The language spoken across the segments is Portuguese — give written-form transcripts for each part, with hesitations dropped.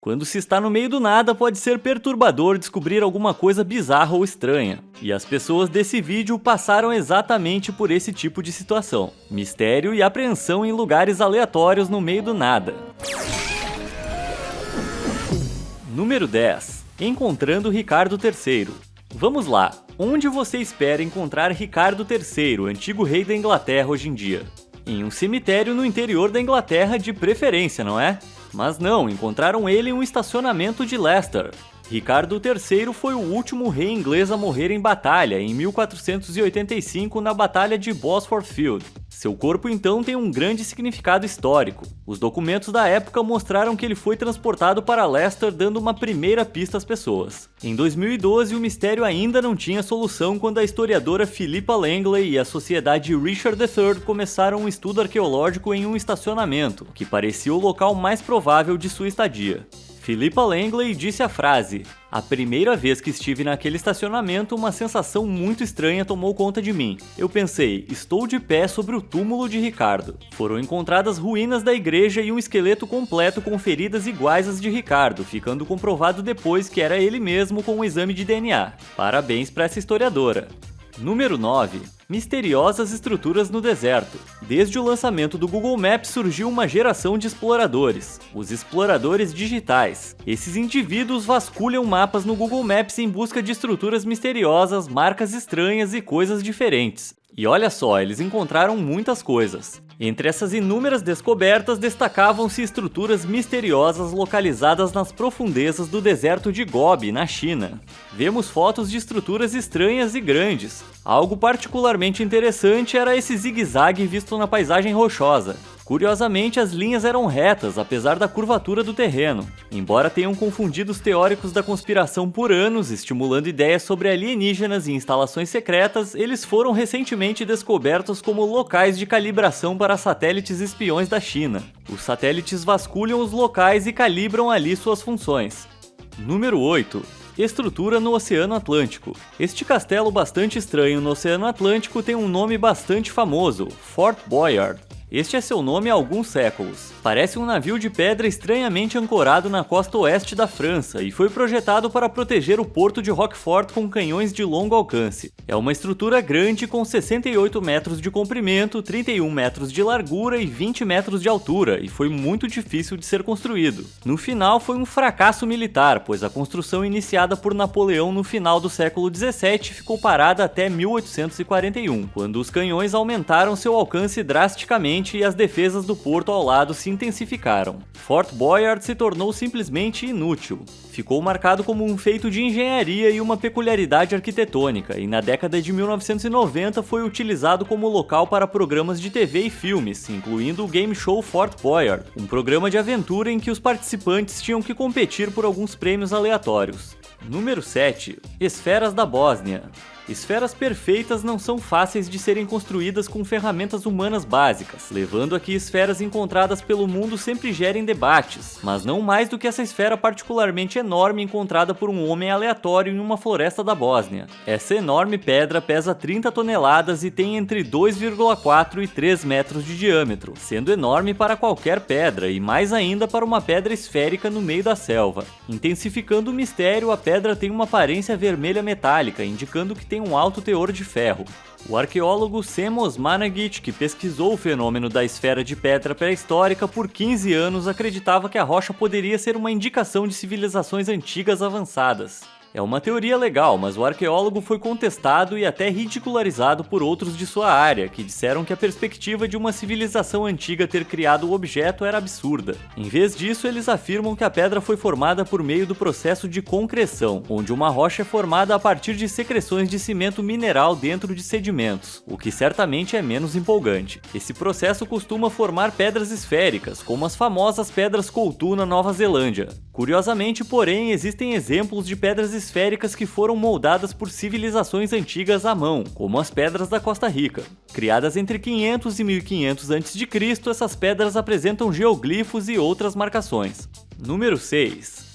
Quando se está no meio do nada, pode ser perturbador descobrir alguma coisa bizarra ou estranha. E as pessoas desse vídeo passaram exatamente por esse tipo de situação. Mistério e apreensão em lugares aleatórios no meio do nada. Número 10. Encontrando Ricardo III. Vamos lá, onde você espera encontrar Ricardo III, antigo rei da Inglaterra hoje em dia? Em um cemitério no interior da Inglaterra de preferência, não é? Mas não, encontraram ele em um estacionamento de Leicester. Ricardo III foi o último rei inglês a morrer em batalha, em 1485 na Batalha de Bosworth Field. Seu corpo então tem um grande significado histórico. Os documentos da época mostraram que ele foi transportado para Leicester, dando uma primeira pista às pessoas. Em 2012, o mistério ainda não tinha solução quando a historiadora Philippa Langley e a sociedade Richard III começaram um estudo arqueológico em um estacionamento, que parecia o local mais provável de sua estadia. Philippa Langley disse a frase: "A primeira vez que estive naquele estacionamento, uma sensação muito estranha tomou conta de mim. Eu pensei, estou de pé sobre o túmulo de Ricardo." Foram encontradas ruínas da igreja e um esqueleto completo com feridas iguais às de Ricardo, ficando comprovado depois que era ele mesmo com um exame de DNA. Parabéns para essa historiadora. Número 9. Misteriosas estruturas no deserto. Desde o lançamento do Google Maps surgiu uma geração de exploradores, os exploradores digitais. Esses indivíduos vasculham mapas no Google Maps em busca de estruturas misteriosas, marcas estranhas e coisas diferentes. E olha só, eles encontraram muitas coisas. Entre essas inúmeras descobertas, destacavam-se estruturas misteriosas localizadas nas profundezas do deserto de Gobi, na China. Vemos fotos de estruturas estranhas e grandes. Algo particularmente interessante era esse zigue-zague visto na paisagem rochosa. Curiosamente, as linhas eram retas, apesar da curvatura do terreno. Embora tenham confundido os teóricos da conspiração por anos, estimulando ideias sobre alienígenas e instalações secretas, eles foram recentemente descobertos como locais de calibração para satélites espiões da China. Os satélites vasculham os locais e calibram ali suas funções. Número 8. Estrutura no Oceano Atlântico. Este castelo bastante estranho no Oceano Atlântico tem um nome bastante famoso, Fort Boyard. Este é seu nome há alguns séculos. Parece um navio de pedra estranhamente ancorado na costa oeste da França e foi projetado para proteger o porto de Roquefort com canhões de longo alcance. É uma estrutura grande com 68 metros de comprimento, 31 metros de largura e 20 metros de altura, e foi muito difícil de ser construído. No final foi um fracasso militar, pois a construção iniciada por Napoleão no final do século XVII ficou parada até 1841, quando os canhões aumentaram seu alcance drasticamente e as defesas do porto ao lado se intensificaram. Fort Boyard se tornou simplesmente inútil. Ficou marcado como um feito de engenharia e uma peculiaridade arquitetônica, e na década de 1990 foi utilizado como local para programas de TV e filmes, incluindo o game show Fort Boyard, um programa de aventura em que os participantes tinham que competir por alguns prêmios aleatórios. Número 7. Esferas da Bósnia. Esferas perfeitas não são fáceis de serem construídas com ferramentas humanas básicas, levando a que esferas encontradas pelo mundo sempre gerem debates, mas não mais do que essa esfera particularmente enorme encontrada por um homem aleatório em uma floresta da Bósnia. Essa enorme pedra pesa 30 toneladas e tem entre 2,4 e 3 metros de diâmetro, sendo enorme para qualquer pedra e mais ainda para uma pedra esférica no meio da selva. Intensificando o mistério, a pedra tem uma aparência vermelha metálica, indicando que tem um alto teor de ferro. O arqueólogo Sem Osmanagic, que pesquisou o fenômeno da esfera de pedra pré-histórica por 15 anos, acreditava que a rocha poderia ser uma indicação de civilizações antigas avançadas. É uma teoria legal, mas o arqueólogo foi contestado e até ridicularizado por outros de sua área, que disseram que a perspectiva de uma civilização antiga ter criado o objeto era absurda. Em vez disso, eles afirmam que a pedra foi formada por meio do processo de concreção, onde uma rocha é formada a partir de secreções de cimento mineral dentro de sedimentos, o que certamente é menos empolgante. Esse processo costuma formar pedras esféricas, como as famosas pedras Coutu na Nova Zelândia. Curiosamente, porém, existem exemplos de pedras esféricas que foram moldadas por civilizações antigas à mão, como as pedras da Costa Rica. Criadas entre 500 e 1500 a.C., essas pedras apresentam geoglifos e outras marcações. Número 6.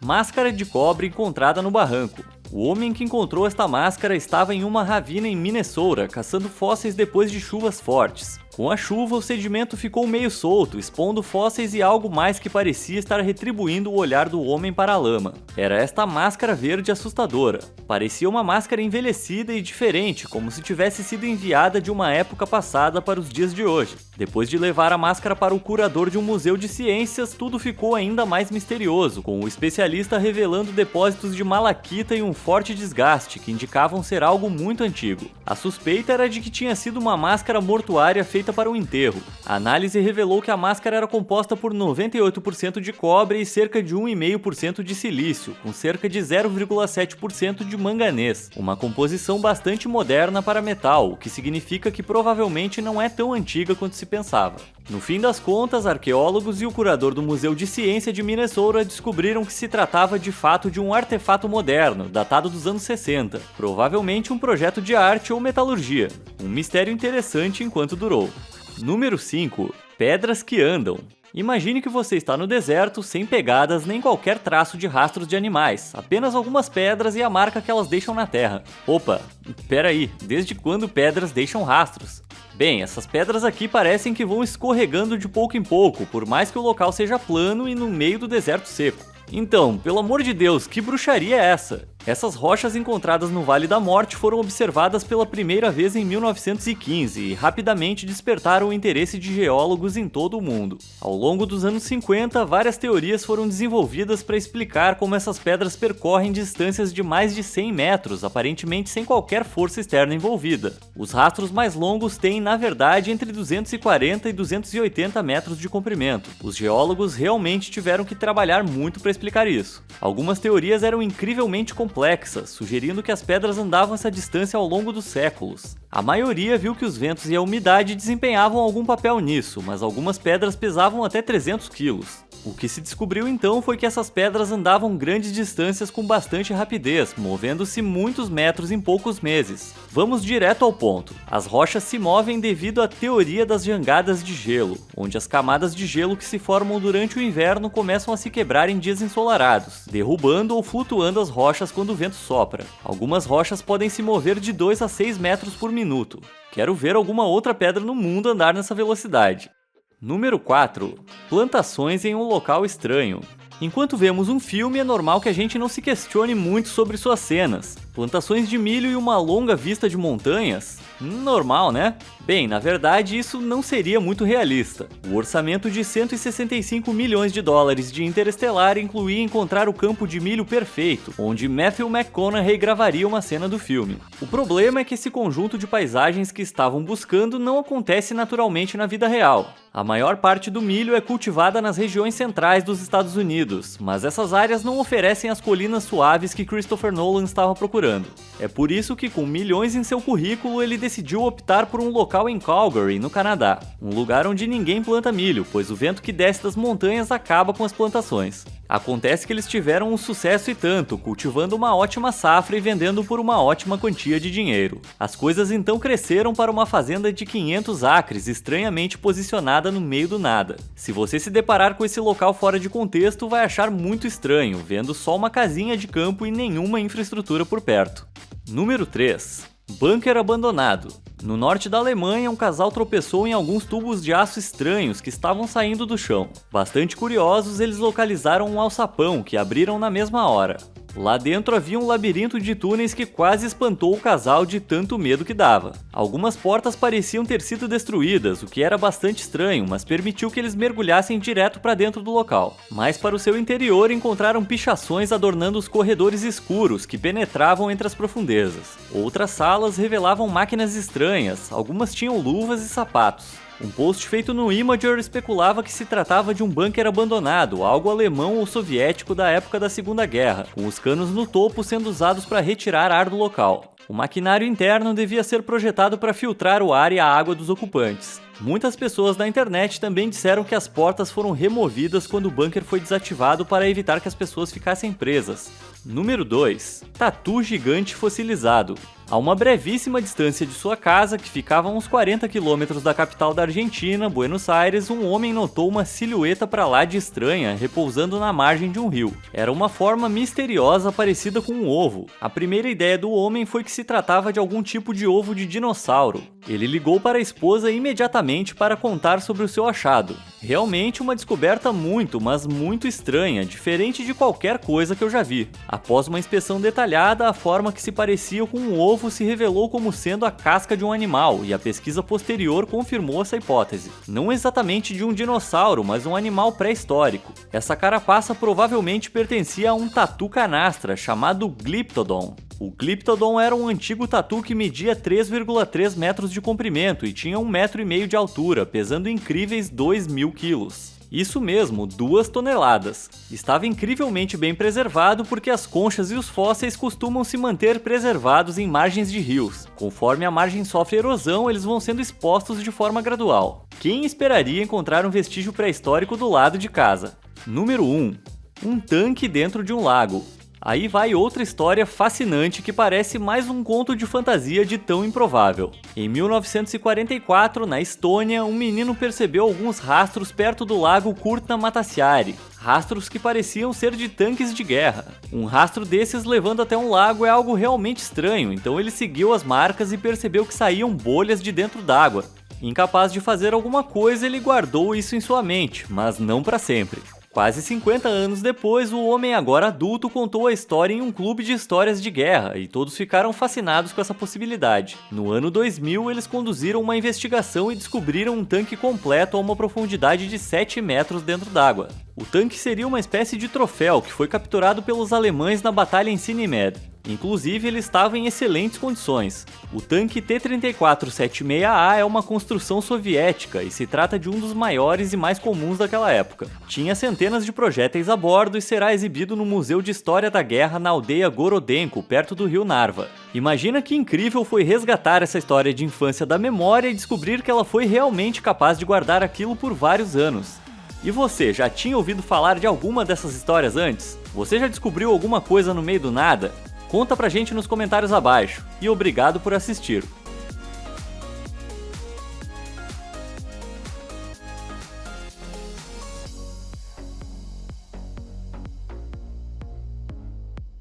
Máscara de cobre encontrada no barranco. O homem que encontrou esta máscara estava em uma ravina em Minnesota, caçando fósseis depois de chuvas fortes. Com a chuva, o sedimento ficou meio solto, expondo fósseis e algo mais que parecia estar retribuindo o olhar do homem para a lama. Era esta máscara verde assustadora. Parecia uma máscara envelhecida e diferente, como se tivesse sido enviada de uma época passada para os dias de hoje. Depois de levar a máscara para o curador de um museu de ciências, tudo ficou ainda mais misterioso, com o especialista revelando depósitos de malaquita e um forte desgaste, que indicavam ser algo muito antigo. A suspeita era de que tinha sido uma máscara mortuária feita para o enterro. A análise revelou que a máscara era composta por 98% de cobre e cerca de 1,5% de silício, com cerca de 0,7% de manganês, uma composição bastante moderna para metal, o que significa que provavelmente não é tão antiga quanto se pensava. No fim das contas, arqueólogos e o curador do Museu de Ciência de Minnesota descobriram que se tratava de fato de um artefato moderno, datado dos anos 60, provavelmente um projeto de arte ou metalurgia. Um mistério interessante enquanto durou. Número 5. Pedras que andam. Imagine que você está no deserto, sem pegadas nem qualquer traço de rastros de animais, apenas algumas pedras e a marca que elas deixam na terra. Opa, peraí, desde quando pedras deixam rastros? Bem, essas pedras aqui parecem que vão escorregando de pouco em pouco, por mais que o local seja plano e no meio do deserto seco. Então, pelo amor de Deus, que bruxaria é essa? Essas rochas encontradas no Vale da Morte foram observadas pela primeira vez em 1915 e rapidamente despertaram o interesse de geólogos em todo o mundo. Ao longo dos anos 50, várias teorias foram desenvolvidas para explicar como essas pedras percorrem distâncias de mais de 100 metros, aparentemente sem qualquer força externa envolvida. Os rastros mais longos têm, na verdade, entre 240 e 280 metros de comprimento. Os geólogos realmente tiveram que trabalhar muito para explicar isso. Algumas teorias eram incrivelmente complexas, sugerindo que as pedras andavam essa distância ao longo dos séculos. A maioria viu que os ventos e a umidade desempenhavam algum papel nisso, mas algumas pedras pesavam até 300 quilos. O que se descobriu então foi que essas pedras andavam grandes distâncias com bastante rapidez, movendo-se muitos metros em poucos meses. Vamos direto ao ponto. As rochas se movem devido à teoria das jangadas de gelo, onde as camadas de gelo que se formam durante o inverno começam a se quebrar em dias ensolarados, derrubando ou flutuando as rochas quando o vento sopra. Algumas rochas podem se mover de 2 a 6 metros por minuto. Quero ver alguma outra pedra no mundo andar nessa velocidade. Número 4. Plantações em um local estranho. Enquanto vemos um filme, é normal que a gente não se questione muito sobre suas cenas. Plantações de milho e uma longa vista de montanhas? Normal, né? Bem, na verdade isso não seria muito realista. O orçamento de 165 milhões de dólares de Interestelar incluía encontrar o campo de milho perfeito, onde Matthew McConaughey gravaria uma cena do filme. O problema é que esse conjunto de paisagens que estavam buscando não acontece naturalmente na vida real. A maior parte do milho é cultivada nas regiões centrais dos Estados Unidos, mas essas áreas não oferecem as colinas suaves que Christopher Nolan estava procurando. É por isso que, com milhões em seu currículo, ele decidiu optar por um local em Calgary, no Canadá, um lugar onde ninguém planta milho, pois o vento que desce das montanhas acaba com as plantações. Acontece que eles tiveram um sucesso e tanto, cultivando uma ótima safra e vendendo por uma ótima quantia de dinheiro. As coisas então cresceram para uma fazenda de 500 acres, estranhamente posicionada no meio do nada. Se você se deparar com esse local fora de contexto, vai achar muito estranho, vendo só uma casinha de campo e nenhuma infraestrutura por perto. Número 3. Bunker abandonado. No norte da Alemanha, um casal tropeçou em alguns tubos de aço estranhos que estavam saindo do chão. Bastante curiosos, eles localizaram um alçapão que abriram na mesma hora. Lá dentro havia um labirinto de túneis que quase espantou o casal de tanto medo que dava. Algumas portas pareciam ter sido destruídas, o que era bastante estranho, mas permitiu que eles mergulhassem direto para dentro do local. Mas para o seu interior encontraram pichações adornando os corredores escuros que penetravam entre as profundezas. Outras salas revelavam máquinas estranhas, algumas tinham luvas e sapatos. Um post feito no Imager especulava que se tratava de um bunker abandonado, algo alemão ou soviético da época da Segunda Guerra, com os canos no topo sendo usados para retirar ar do local. O maquinário interno devia ser projetado para filtrar o ar e a água dos ocupantes. Muitas pessoas na internet também disseram que as portas foram removidas quando o bunker foi desativado para evitar que as pessoas ficassem presas. Número 2. Tatu gigante fossilizado. A uma brevíssima distância de sua casa, que ficava a uns 40 quilômetros da capital da Argentina, Buenos Aires, um homem notou uma silhueta pra lá de estranha repousando na margem de um rio. Era uma forma misteriosa parecida com um ovo. A primeira ideia do homem foi que se tratava de algum tipo de ovo de dinossauro. Ele ligou para a esposa imediatamente para contar sobre o seu achado. Realmente uma descoberta muito, mas muito estranha, diferente de qualquer coisa que eu já vi. Após uma inspeção detalhada, a forma que se parecia com um ovo se revelou como sendo a casca de um animal, e a pesquisa posterior confirmou essa hipótese. Não exatamente de um dinossauro, mas um animal pré-histórico. Essa carapaça provavelmente pertencia a um tatu canastra chamado Glyptodon. O Glyptodon era um antigo tatu que media 3,3 metros de comprimento e tinha 1,5 metro de altura, pesando incríveis 2.000 quilos. Isso mesmo, 2 toneladas. Estava incrivelmente bem preservado porque as conchas e os fósseis costumam se manter preservados em margens de rios. Conforme a margem sofre erosão, eles vão sendo expostos de forma gradual. Quem esperaria encontrar um vestígio pré-histórico do lado de casa? Número 1. Um tanque dentro de um lago. Aí vai outra história fascinante que parece mais um conto de fantasia de tão improvável. Em 1944, na Estônia, um menino percebeu alguns rastros perto do lago Kurtna-Matasaari. Rastros que pareciam ser de tanques de guerra. Um rastro desses levando até um lago é algo realmente estranho, então ele seguiu as marcas e percebeu que saíam bolhas de dentro d'água. Incapaz de fazer alguma coisa, ele guardou isso em sua mente, mas não para sempre. Quase 50 anos depois, o homem agora adulto contou a história em um clube de histórias de guerra e todos ficaram fascinados com essa possibilidade. No ano 2000, eles conduziram uma investigação e descobriram um tanque completo a uma profundidade de 7 metros dentro d'água. O tanque seria uma espécie de troféu que foi capturado pelos alemães na batalha em Sinimed. Inclusive, ele estava em excelentes condições. O tanque T-34-76A é uma construção soviética e se trata de um dos maiores e mais comuns daquela época. Tinha centenas de projéteis a bordo e será exibido no Museu de História da Guerra na aldeia Gorodenko, perto do rio Narva. Imagina que incrível foi resgatar essa história de infância da memória e descobrir que ela foi realmente capaz de guardar aquilo por vários anos. E você, já tinha ouvido falar de alguma dessas histórias antes? Você já descobriu alguma coisa no meio do nada? Conta pra gente nos comentários abaixo, e obrigado por assistir.